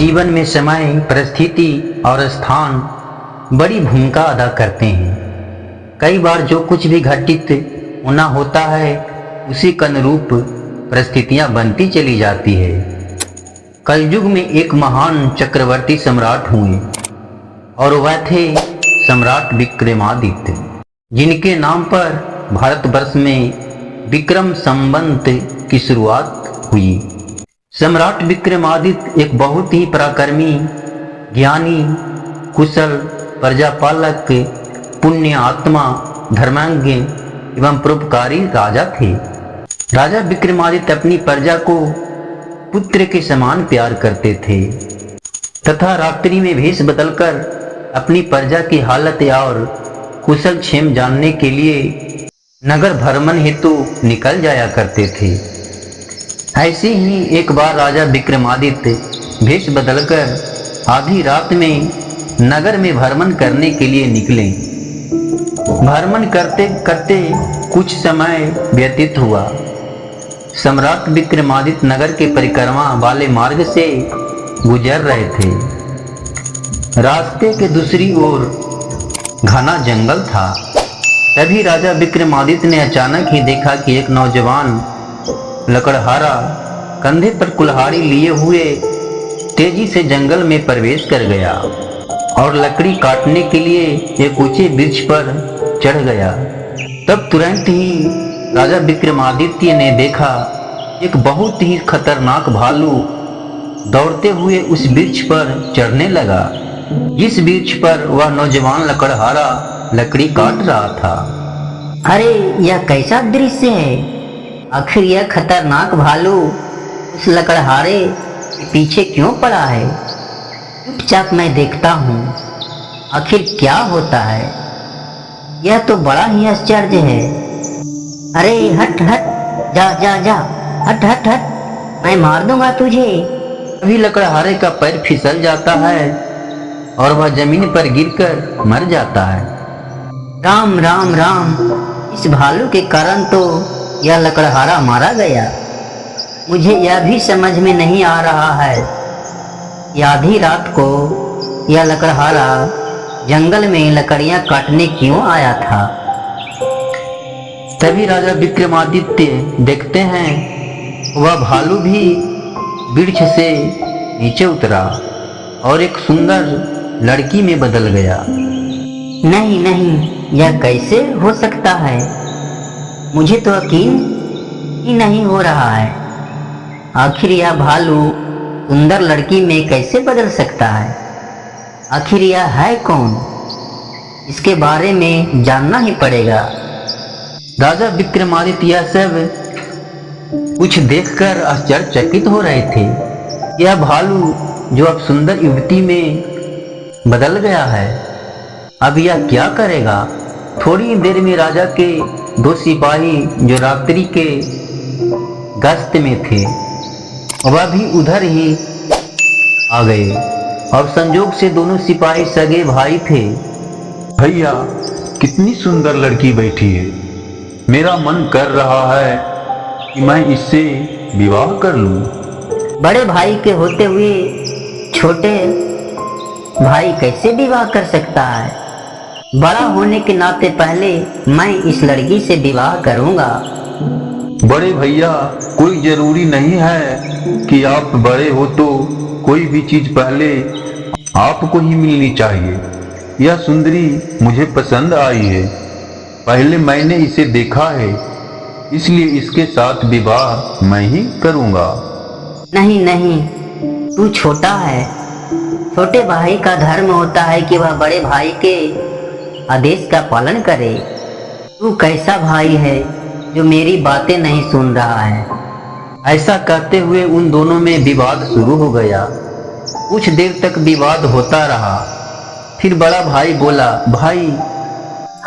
जीवन में समय, परिस्थिति और स्थान बड़ी भूमिका अदा करते हैं। कई बार जो कुछ भी घटित होना होता है उसी के अनुरूप परिस्थितियां बनती चली जाती है। कलयुग में एक महान चक्रवर्ती सम्राट हुए और वह थे सम्राट विक्रमादित्य, जिनके नाम पर भारतवर्ष में विक्रम संवत की शुरुआत हुई। सम्राट विक्रमादित्य एक बहुत ही पराक्रमी, ज्ञानी, कुशल, प्रजापालक, पुण्य आत्मा, धर्मांग एवं परोपकारी राजा थे। राजा विक्रमादित्य अपनी प्रजा को पुत्र के समान प्यार करते थे तथा रात्रि में भेष बदलकर अपनी प्रजा की हालत और कुशल क्षेम जानने के लिए नगर भ्रमण हेतु निकल जाया करते थे। ऐसे ही एक बार राजा विक्रमादित्य भेष बदलकर आधी रात में नगर में भ्रमण करने के लिए निकले। भ्रमण करते करते कुछ समय व्यतीत हुआ। सम्राट विक्रमादित्य नगर के परिक्रमा वाले मार्ग से गुजर रहे थे। रास्ते के दूसरी ओर घना जंगल था। तभी राजा विक्रमादित्य ने अचानक ही देखा कि एक नौजवान लकड़हारा कंधे पर कुल्हाड़ी लिए हुए तेजी से जंगल में प्रवेश कर गया और लकड़ी काटने के लिए एक ऊंचे वृक्ष पर चढ़ गया। तब तुरंत ही राजा विक्रमादित्य ने देखा एक बहुत ही खतरनाक भालू दौड़ते हुए उस वृक्ष पर चढ़ने लगा। जिस वृक्ष पर वह नौजवान लकड़हारा लकड़ी काट रहा था। अरे यह कैसा दृश्य है! आखिर यह खतरनाक भालू उस लकड़हारे के पीछे क्यों पड़ा है? चुपचाप मैं देखता हूँ आखिर क्या होता है। यह तो बड़ा ही आश्चर्य है। अरे हट हट, जा जा जा, हट हट हट, मैं मार दूंगा तुझे। अभी लकड़हारे का पैर फिसल जाता है और वह जमीन पर गिरकर मर जाता है। राम राम राम, इस भालू के कारण तो यह लकड़हारा मारा गया। मुझे यह भी समझ में नहीं आ रहा है कि आधी रात को यह लकड़हारा जंगल में लकड़ियां काटने क्यों आया था। तभी राजा विक्रमादित्य देखते हैं वह भालू भी वृक्ष से नीचे उतरा और एक सुंदर लड़की में बदल गया। नहीं नहीं, यह कैसे हो सकता है? मुझे तो यकीन ही नहीं हो रहा है। आखिर यह भालू सुंदर लड़की में कैसे बदल सकता है? आखिर यह है कौन? इसके बारे में जानना ही पड़ेगा। राजा विक्रमादित्य यह सब कुछ देखकर आश्चर्यचकित हो रहे थे। यह भालू जो अब सुंदर युवती में बदल गया है, अब यह क्या करेगा? थोड़ी देर में राजा के दो सिपाही जो रात्रि के गश्त में थे वह भी उधर ही आ गए और संजोग से दोनों सिपाही सगे भाई थे। भैया, कितनी सुंदर लड़की बैठी है। मेरा मन कर रहा है कि मैं इससे विवाह कर लूं। बड़े भाई के होते हुए छोटे भाई कैसे विवाह कर सकता है? बड़ा होने के नाते पहले मैं इस लड़की से विवाह करूंगा। बड़े भैया, कोई जरूरी नहीं है कि आप बड़े हो तो कोई भी चीज पहले आपको ही मिलनी चाहिए। यह सुंदरी मुझे पसंद आई है। पहले मैंने इसे देखा है, इसलिए इसके साथ विवाह मैं ही करूंगा। नहीं नहीं, तू छोटा है। छोटे भाई का धर्म होता है कि वह बड़े भाई के आदेश का पालन करे। तू कैसा भाई है जो मेरी बातें नहीं सुन रहा है? ऐसा कहते हुए उन दोनों में विवाद शुरू हो गया। कुछ देर तक विवाद होता रहा। फिर बड़ा भाई बोला, भाई,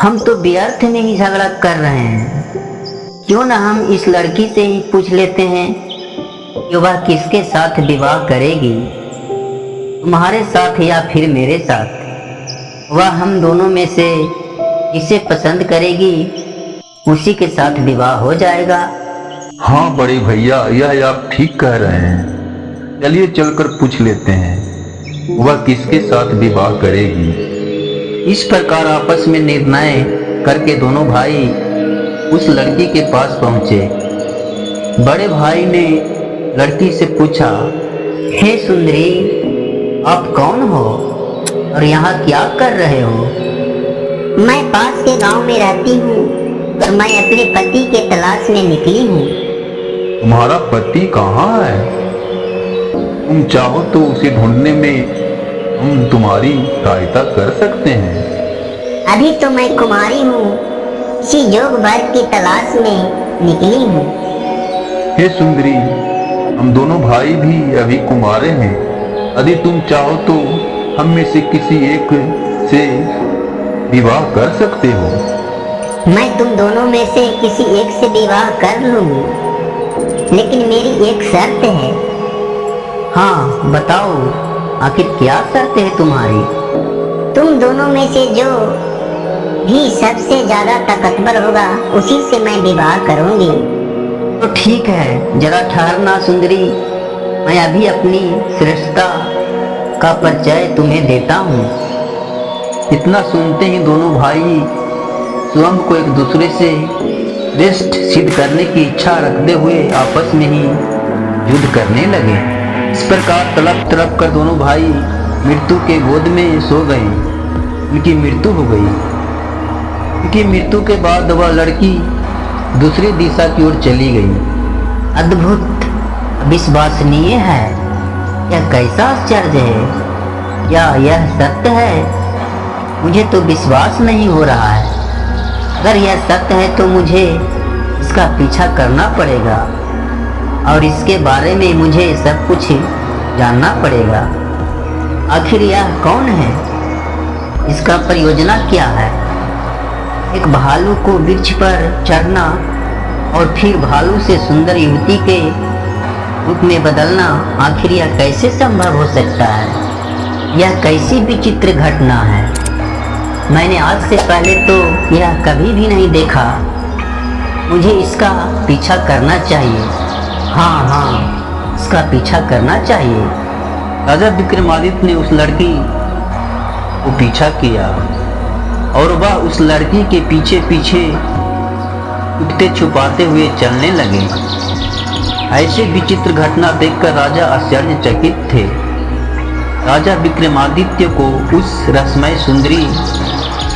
हम तो व्यर्थ में ही झगड़ा कर रहे हैं। क्यों ना हम इस लड़की से ही पूछ लेते हैं कि वह किसके साथ विवाह करेगी, तुम्हारे साथ या फिर मेरे साथ। वह हम दोनों में से जिसे पसंद करेगी उसी के साथ विवाह हो जाएगा। हाँ बड़े भैया, यह आप ठीक कह रहे हैं। चलिए चलकर पूछ लेते हैं। वह किसके साथ विवाह करेगी। इस प्रकार आपस में निर्णय करके दोनों भाई उस लड़की के पास पहुंचे। बड़े भाई ने लड़की से पूछा, हे सुंदरी, आप कौन हो और यहाँ क्या कर रहे हो? मैं पास के गांव में रहती हूँ और मैं अपने पति के तलाश में निकली हूँ। तुम्हारा पति कहाँ है? तुम चाहो तो उसे ढूंढने में हम तुम्हारी सहायता कर सकते हैं। अभी तो मैं कुमारी हूँ, किसी योग वर की तलाश में निकली हूँ। हे सुंदरी, हम दोनों भाई भी अभी कुमारे हैं। यदि तुम चाहो तो हम में से किसी एक से विवाह कर सकते हो। मैं तुम दोनों में से किसी एक से विवाह कर लूंगी, लेकिन मेरी एक शर्त है। हाँ बताओ, आखिर क्या शर्त है तुम्हारी? तुम दोनों में से जो भी सबसे ज्यादा ताकतवर होगा उसी से मैं विवाह करूंगी। तो ठीक है, जरा ठहरना सुंदरी, मैं अभी अपनी श्रेष्ठता का परिचय तुम्हें देता हूँ। इतना सुनते ही दोनों भाई स्वयं को एक दूसरे से श्रेष्ठ सिद्ध करने की इच्छा रखते हुए आपस में ही युद्ध करने लगे। इस प्रकार तड़प तड़प कर दोनों भाई मृत्यु के गोद में सो गए। उनकी मृत्यु हो गई। उनकी मृत्यु के बाद वह लड़की दूसरी दिशा की ओर चली गई। अद्भुत, अविश्वसनीय है। यह कैसा आश्चर्य है? क्या यह सत्य है? मुझे तो विश्वास नहीं हो रहा है। अगर यह सत्य है तो मुझे इसका पीछा करना पड़ेगा और इसके बारे में मुझे सब कुछ जानना पड़ेगा। आखिर यह कौन है? इसका प्रयोजना क्या है? एक भालू को वृक्ष पर चढ़ना और फिर भालू से सुंदर युवती के रूप में बदलना, आखिर यह कैसे संभव हो सकता है? यह कैसी विचित्र घटना है। मैंने आज से पहले तो यह कभी भी नहीं देखा। मुझे इसका पीछा करना चाहिए। हाँ, इसका पीछा करना चाहिए। राजा विक्रमादित्य ने उस लड़की को पीछा किया और वह उस लड़की के पीछे पीछे छुपते छुपाते हुए चलने लगे। ऐसे विचित्र घटना देखकर राजा आश्चर्यचकित थे। राजा विक्रमादित्य को उस रसमय सुंदरी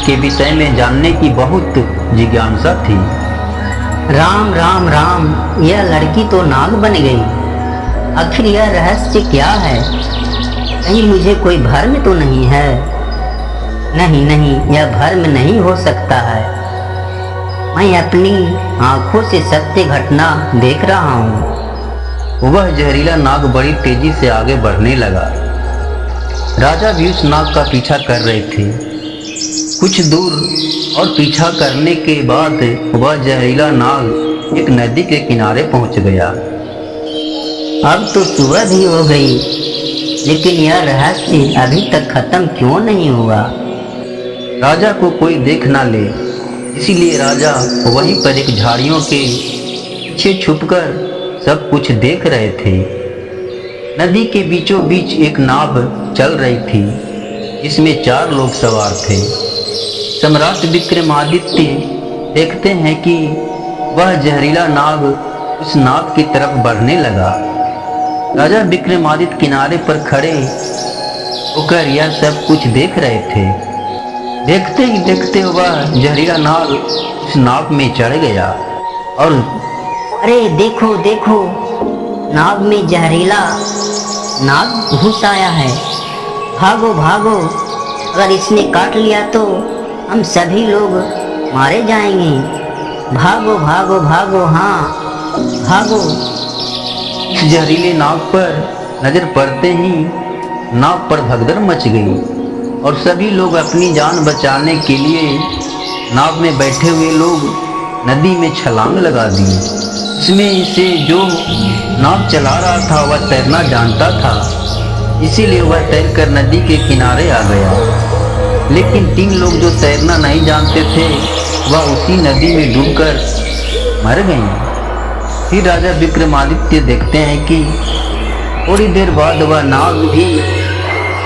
के विषय में जानने की बहुत जिज्ञासा थी। राम राम राम, यह लड़की तो नाग बन गई। आखिर यह रहस्य क्या है? कहीं मुझे कोई भ्रम तो नहीं है? नहीं नहीं, यह भ्रम नहीं हो सकता है। मैं अपनी आंखों से सत्य घटना देख रहा हूँ। वह जहरीला नाग बड़ी तेजी से आगे बढ़ने लगा। राजा भी उस नाग का पीछा कर रहे थे। कुछ दूर और पीछा करने के बाद वह जहरीला नाग एक नदी के किनारे पहुंच गया। अब तो सुबह भी हो गई, लेकिन यह रहस्य अभी तक खत्म क्यों नहीं हुआ? राजा को कोई देख ना ले, इसीलिए राजा वहीं पर एक झाड़ियों के पीछे छुपकर सब कुछ देख रहे थे। नदी के बीचों बीच एक नाव चल रही थी, जिसमें 4 लोग सवार थे। सम्राट विक्रमादित्य देखते हैं कि वह जहरीला नाग उस नाव की तरफ बढ़ने लगा। राजा विक्रमादित्य किनारे पर खड़े होकर यह सब कुछ देख रहे थे। देखते ही देखते वह जहरीला नाग उस नाव में चढ़ गया और अरे देखो देखो, नाव में जहरीला नाग घुस आया है। भागो भागो, अगर इसने काट लिया तो हम सभी लोग मारे जाएंगे। भागो भागो भागो, हाँ भागो। इस जहरीले नाग पर नजर पड़ते ही नाव पर भगदड़ मच गई और सभी लोग अपनी जान बचाने के लिए नाव में बैठे हुए लोग नदी में छलांग लगा दी। इसमें से जो नाव चला रहा था वह तैरना जानता था, इसीलिए वह तैरकर नदी के किनारे आ गया। लेकिन 3 लोग जो तैरना नहीं जानते थे वह उसी नदी में डूबकर मर गए। फिर राजा विक्रमादित्य देखते हैं कि थोड़ी देर बाद वह नाव भी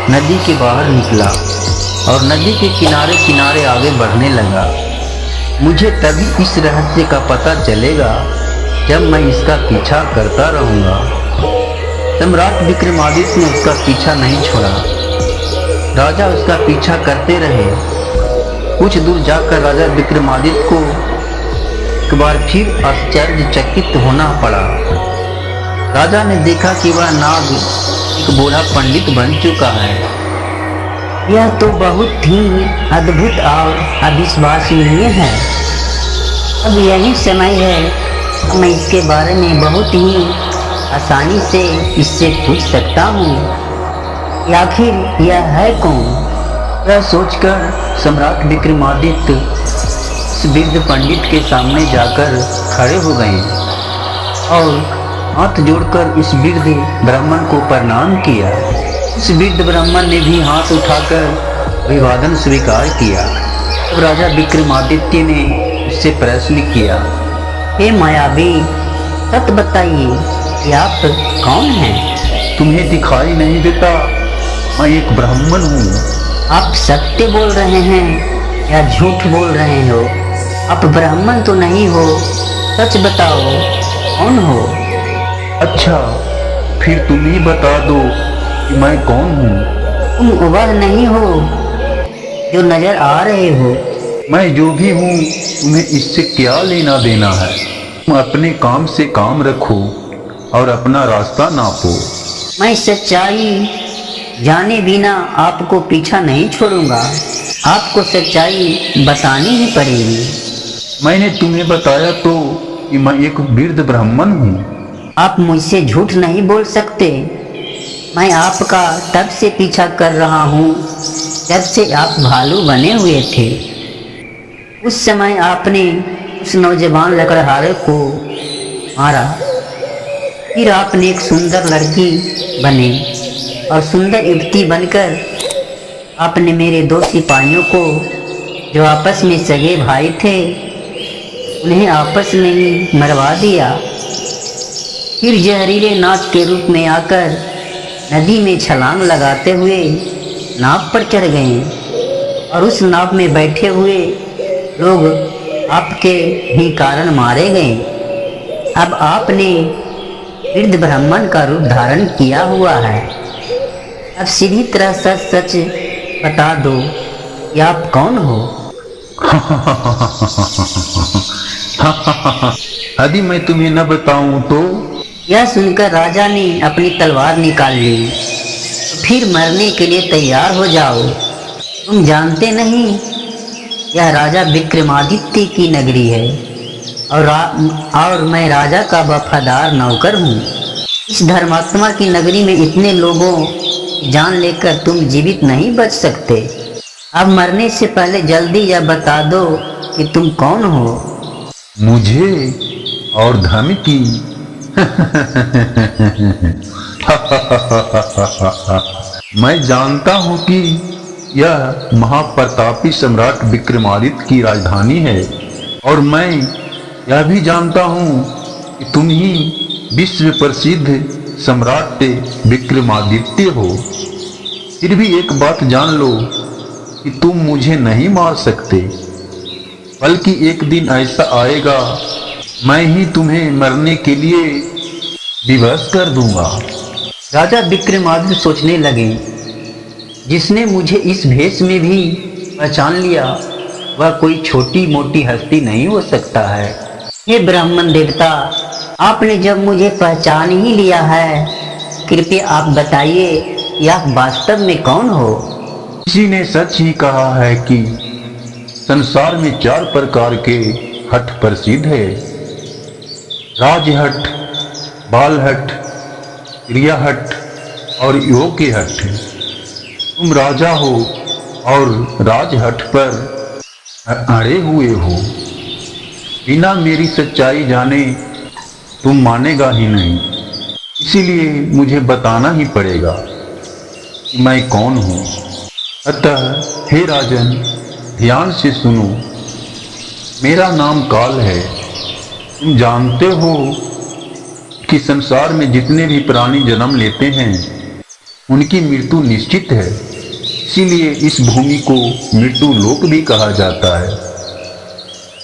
नदी के बाहर निकला और नदी के किनारे किनारे आगे बढ़ने लगा। मुझे तभी इस रहस्य का पता चलेगा जब मैं इसका पीछा करता रहूँगा। सम्राट विक्रमादित्य ने उसका पीछा नहीं छोड़ा। राजा उसका पीछा करते रहे। कुछ दूर जाकर राजा विक्रमादित्य को एक बार फिर आश्चर्यचकित होना पड़ा। राजा ने देखा कि वह नाग एक बूढ़ा पंडित बन चुका है। यह तो बहुत ही अद्भुत और अविश्वसनीय है। अब यही समय है, मैं इसके बारे में बहुत ही आसानी से इससे पूछ सकता हूँ कि आखिर यह है कौन। यह सोचकर सम्राट विक्रमादित्य उस वृद्ध पंडित के सामने जाकर खड़े हो गए और हाथ जोड़कर इस वृद्ध ब्राह्मण को प्रणाम किया। इस वृद्ध ब्राह्मण ने भी हाथ उठाकर अभिवादन स्वीकार किया। तब राजा विक्रमादित्य ने उससे प्रश्न किया, हे मायावी, सच बताइए कि आप कौन हैं? तुम्हें दिखाई नहीं देता? मैं एक ब्राह्मण हूँ। आप सत्य बोल रहे हैं या झूठ बोल रहे हो? आप ब्राह्मण तो नहीं हो, सच बताओ, कौन हो? अच्छा, फिर तुम ही बता दो कि मैं कौन हूँ। तुम वह नहीं हो जो नजर आ रहे हो। मैं जो भी हूँ, तुम्हें इससे क्या लेना देना है? तुम अपने काम से काम रखो और अपना रास्ता नापो। मैं सच्चाई जाने बिना आपको पीछा नहीं छोड़ूंगा। आपको सच्चाई बतानी ही पड़ेगी। मैंने तुम्हें बताया तो कि मैं एक वृद्ध ब्राह्मण हूँ। आप मुझसे झूठ नहीं बोल सकते। मैं आपका तब से पीछा कर रहा हूँ जब से आप भालू बने हुए थे। उस समय आपने उस नौजवान लकड़हारे को मारा। फिर आपने एक सुंदर लड़की बने और सुंदर युवती बनकर आपने मेरे दो सिपाहियों को, जो आपस में सगे भाई थे, उन्हें आपस में ही मरवा दिया। फिर जहरीले नाग के रूप में आकर नदी में छलांग लगाते हुए नाव पर चढ़ गए और उस नाव में बैठे हुए लोग आपके ही कारण मारे गए। अब आपने वृद्ध ब्राह्मण का रूप धारण किया हुआ है। अब सीधी तरह सच सच बता दो कि आप कौन हो। यदि मैं तुम्हें न बताऊं तो? यह सुनकर राजा ने अपनी तलवार निकाल ली। फिर मरने के लिए तैयार हो जाओ। तुम जानते नहीं, यह राजा विक्रमादित्य की नगरी है और मैं राजा का वफादार नौकर हूँ। इस धर्मात्मा की नगरी में इतने लोगों की जान लेकर तुम जीवित नहीं बच सकते। अब मरने से पहले जल्दी यह बता दो कि तुम कौन हो। मुझे और धमकी? मैं जानता हूँ कि यह महाप्रतापी सम्राट विक्रमादित्य की राजधानी है और मैं यह भी जानता हूँ कि तुम ही विश्व प्रसिद्ध सम्राट विक्रमादित्य हो। फिर भी एक बात जान लो कि तुम मुझे नहीं मार सकते, बल्कि एक दिन ऐसा आएगा मैं ही तुम्हें मरने के लिए विवश कर दूंगा। राजा विक्रमादित्य सोचने लगे, जिसने मुझे इस भेष में भी पहचान लिया वह कोई छोटी मोटी हस्ती नहीं हो सकता है। हे ब्राह्मण देवता, आपने जब मुझे पहचान ही लिया है, कृपया आप बताइए कि आप वास्तव में कौन हो। किसी ने सच ही कहा है कि संसार में 4 प्रकार के हठ प्रसिद्ध है: राजहठ, बालहठ, क्रियाहठ और योग के हठ। तुम राजा हो और राजहठ पर अड़े हुए हो। बिना मेरी सच्चाई जाने तुम मानेगा ही नहीं, इसीलिए मुझे बताना ही पड़ेगा कि मैं कौन हूँ। अतः हे राजन, ध्यान से सुनो। मेरा नाम काल है। तुम जानते हो कि संसार में जितने भी प्राणी जन्म लेते हैं उनकी मृत्यु निश्चित है। इसीलिए इस भूमि को मृत्यु लोक भी कहा जाता है।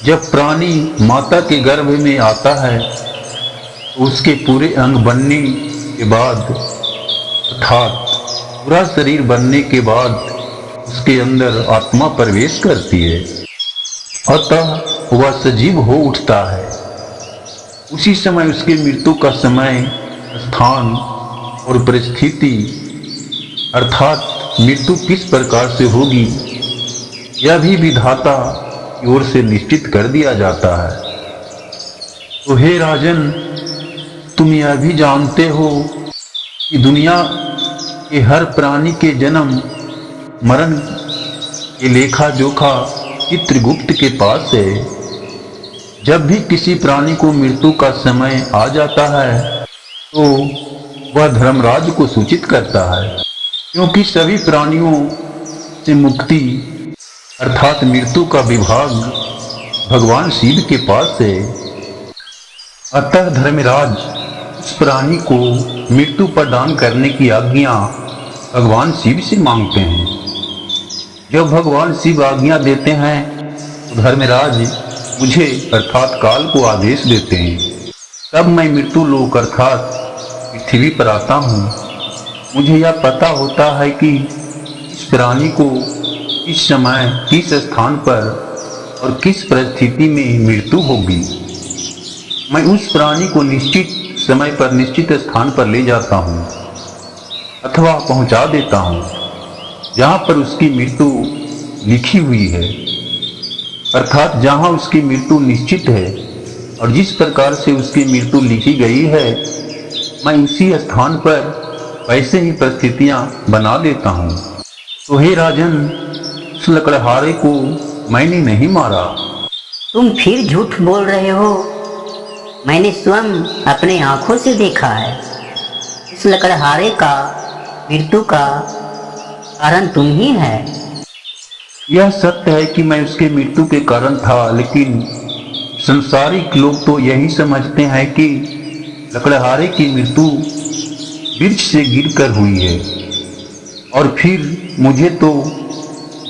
जब प्राणी माता के गर्भ में आता है तो उसके पूरे अंग बनने के बाद अर्थात पूरा शरीर बनने के बाद उसके अंदर आत्मा प्रवेश करती है, अतः वह सजीव हो उठता है। उसी समय उसके मृत्यु का समय, स्थान और परिस्थिति अर्थात मृत्यु किस प्रकार से होगी यह भी विधाता की ओर से निश्चित कर दिया जाता है। तो हे राजन, तुम यह भी जानते हो कि दुनिया के हर प्राणी के जन्म मरण के लेखा जोखा चित्रगुप्त के पास है। जब भी किसी प्राणी को मृत्यु का समय आ जाता है तो वह धर्मराज को सूचित करता है, क्योंकि सभी प्राणियों से मुक्ति अर्थात मृत्यु का विभाग भगवान शिव के पास है। अतः धर्मराज उस प्राणी को मृत्यु प्रदान करने की आज्ञा भगवान शिव से मांगते हैं। जब भगवान शिव आज्ञा देते हैं तो धर्मराज मुझे अर्थात काल को आदेश देते हैं। तब मैं मृत्यु लोक अर्थात पृथ्वी पर आता हूँ। मुझे यह पता होता है कि इस प्राणी को किस समय, किस स्थान पर और किस परिस्थिति में मृत्यु होगी। मैं उस प्राणी को निश्चित समय पर निश्चित स्थान पर ले जाता हूँ अथवा पहुँचा देता हूँ जहाँ पर उसकी मृत्यु लिखी हुई है, अर्थात जहाँ उसकी मृत्यु निश्चित है और जिस प्रकार से उसकी मृत्यु लिखी गई है मैं उसी स्थान पर वैसे ही परिस्थितियाँ बना देता हूँ। तो हे राजन, उस लकड़हारे को मैंने नहीं मारा। तुम फिर झूठ बोल रहे हो। मैंने स्वयं अपने आंखों से देखा है। इस लकड़हारे का मृत्यु का कारण तुम ही है। यह सत्य है कि मैं उसके मृत्यु के कारण था, लेकिन संसारिक लोग तो यही समझते हैं कि लकड़हारे की मृत्यु वृक्ष से गिरकर हुई है और फिर मुझे तो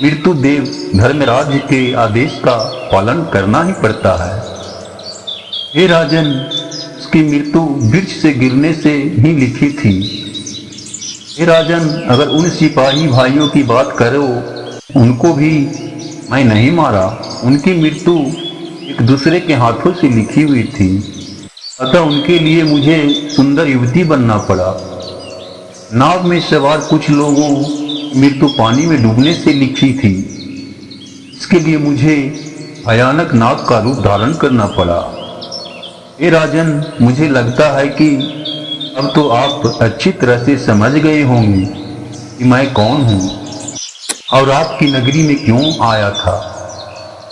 मृत्यु देव धर्मराज के आदेश का पालन करना ही पड़ता है। हे राजन, उसकी मृत्यु वृक्ष से गिरने से ही लिखी थी। हे राजन, अगर उन सिपाही भाइयों की बात करो, उनको भी मैं नहीं मारा। उनकी मृत्यु एक दूसरे के हाथों से लिखी हुई थी, अतः उनके लिए मुझे सुंदर युवती बनना पड़ा। नाव में सवार कुछ लोगों की मृत्यु पानी में डूबने से लिखी थी। इसके लिए मुझे भयानक नाग का रूप धारण करना पड़ा। हे राजन, मुझे लगता है कि अब तो आप अच्छी तरह से समझ गए होंगे कि मैं कौन हूँ और आपकी नगरी में क्यों आया था,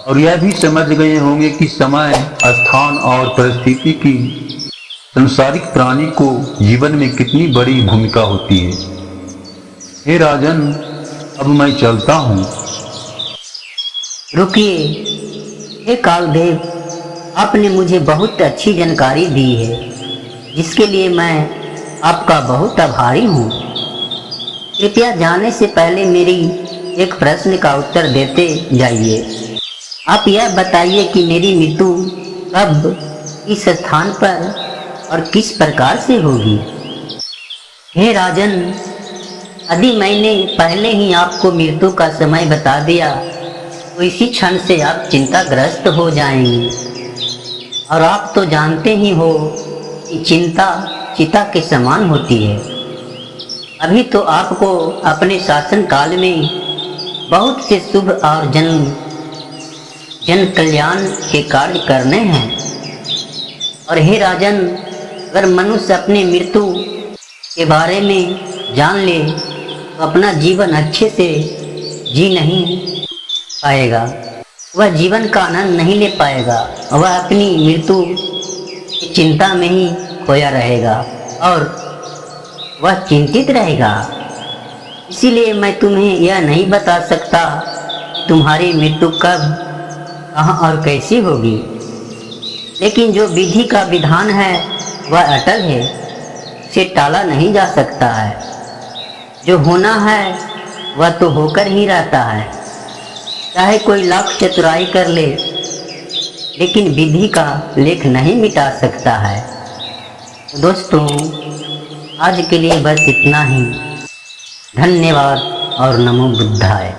और यह भी समझ गए होंगे कि समय, स्थान और परिस्थिति की संसारिक प्राणी को जीवन में कितनी बड़ी भूमिका होती है। हे राजन, अब मैं चलता हूँ। रुकिए, हे कालदेव, आपने मुझे बहुत अच्छी जानकारी दी है, जिसके लिए मैं आपका बहुत आभारी हूँ। कृपया जाने से पहले मेरी एक प्रश्न का उत्तर देते जाइए। आप यह बताइए कि मेरी मृत्यु कब, किस स्थान पर और किस प्रकार से होगी। हे राजन, यदि मैंने पहले ही आपको मृत्यु का समय बता दिया तो इसी क्षण से आप चिंताग्रस्त हो जाएंगे, और आप तो जानते ही हो कि चिंता चिता के समान होती है। अभी तो आपको अपने शासन काल में बहुत से शुभ और जन कल्याण के कार्य करने हैं। और हे राजन, अगर मनुष्य अपने मृत्यु के बारे में जान ले तो अपना जीवन अच्छे से जी नहीं पाएगा, वह जीवन का आनंद नहीं ले पाएगा, वह अपनी मृत्यु की चिंता में ही खोया रहेगा और वह चिंतित रहेगा। इसीलिए मैं तुम्हें यह नहीं बता सकता कि तुम्हारी मृत्यु कब, कहाँ और कैसी होगी, लेकिन जो विधि का विधान है वह अटल है, उसे टाला नहीं जा सकता है। जो होना है वह तो होकर ही रहता है, चाहे कोई लाख चतुराई कर ले, लेकिन विधि का लेख नहीं मिटा सकता है। तो दोस्तों, आज के लिए बस इतना ही। धन्यवाद और नमो बुद्धाय।